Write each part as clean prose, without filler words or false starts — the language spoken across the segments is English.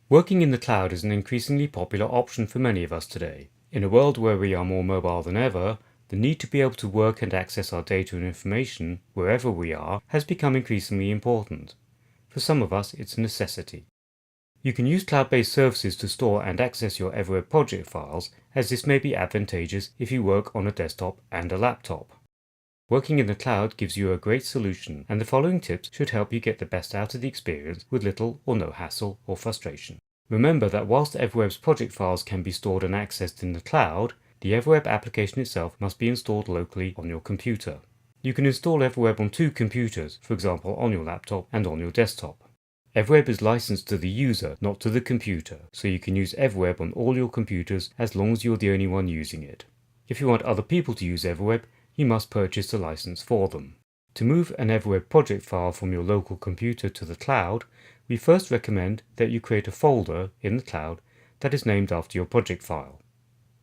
Working in the cloud is an increasingly popular option for many of us today. In a world where we are more mobile than ever, the need to be able to work and access our data and information wherever we are has become increasingly important. For some of us, it's a necessity. You can use cloud-based services to store and access your EverWeb project files, as this may be advantageous if you work on a desktop and a laptop. Working in the cloud gives you a great solution, and the following tips should help you get the best out of the experience with little or no hassle or frustration. Remember that whilst EverWeb's project files can be stored and accessed in the cloud, the EverWeb application itself must be installed locally on your computer. You can install EverWeb on two computers, for example on your laptop and on your desktop. EverWeb is licensed to the user, not to the computer, so you can use EverWeb on all your computers as long as you're the only one using it. If you want other people to use EverWeb, you must purchase a license for them. To move an EverWeb project file from your local computer to the cloud, we first recommend that you create a folder in the cloud that is named after your project file.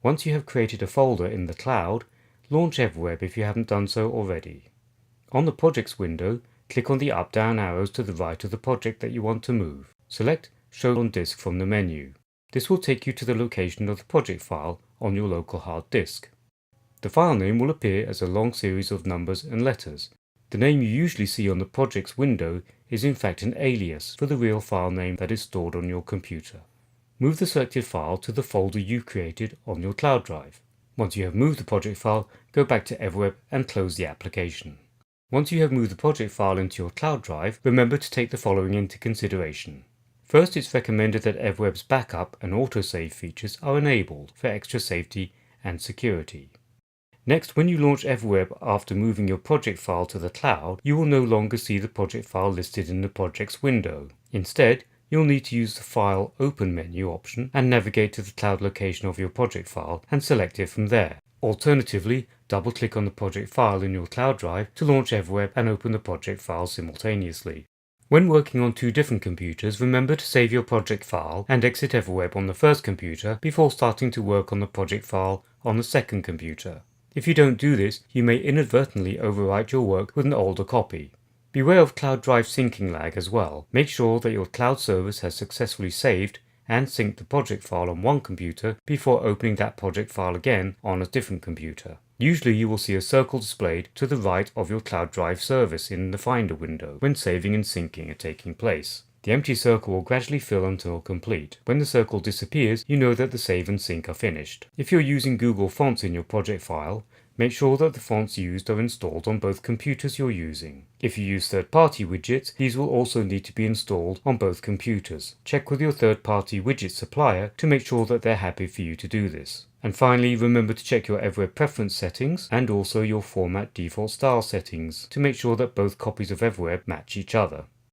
Once you have created a folder in the cloud, launch EverWeb if you haven't done so already. On the Projects window, click on the up-down arrows to the right of the project that you want to move. Select Show on Disk from the menu. This will take you to the location of the project file on your local hard disk. The file name will appear as a long series of numbers and letters. The name you usually see on the Projects window is in fact an alias for the real file name that is stored on your computer. Move the selected file to the folder you created on your cloud drive. Once you have moved the project file, go back to EverWeb and close the application. Once you have moved the project file into your cloud drive, remember to take the following into consideration. First, it's recommended that EverWeb's backup and autosave features are enabled for extra safety and security. Next, when you launch EverWeb after moving your project file to the cloud, you will no longer see the project file listed in the Projects window. Instead, you'll need to use the File Open menu option and navigate to the cloud location of your project file and select it from there. Alternatively, double-click on the project file in your cloud drive to launch EverWeb and open the project file simultaneously. When working on two different computers, remember to save your project file and exit EverWeb on the first computer before starting to work on the project file on the second computer. If you don't do this, you may inadvertently overwrite your work with an older copy. Beware of cloud drive syncing lag as well. Make sure that your cloud service has successfully saved and synced the project file on one computer before opening that project file again on a different computer. Usually you will see a circle displayed to the right of your cloud drive service in the Finder window when saving and syncing are taking place. The empty circle will gradually fill until complete. When the circle disappears, you know that the save and sync are finished. If you're using Google Fonts in your project file, make sure that the fonts used are installed on both computers you're using. If you use third-party widgets, these will also need to be installed on both computers. Check with your third-party widget supplier to make sure that they're happy for you to do this. And finally, remember to check your EverWeb preference settings and also your format default style settings to make sure that both copies of EverWeb match each other.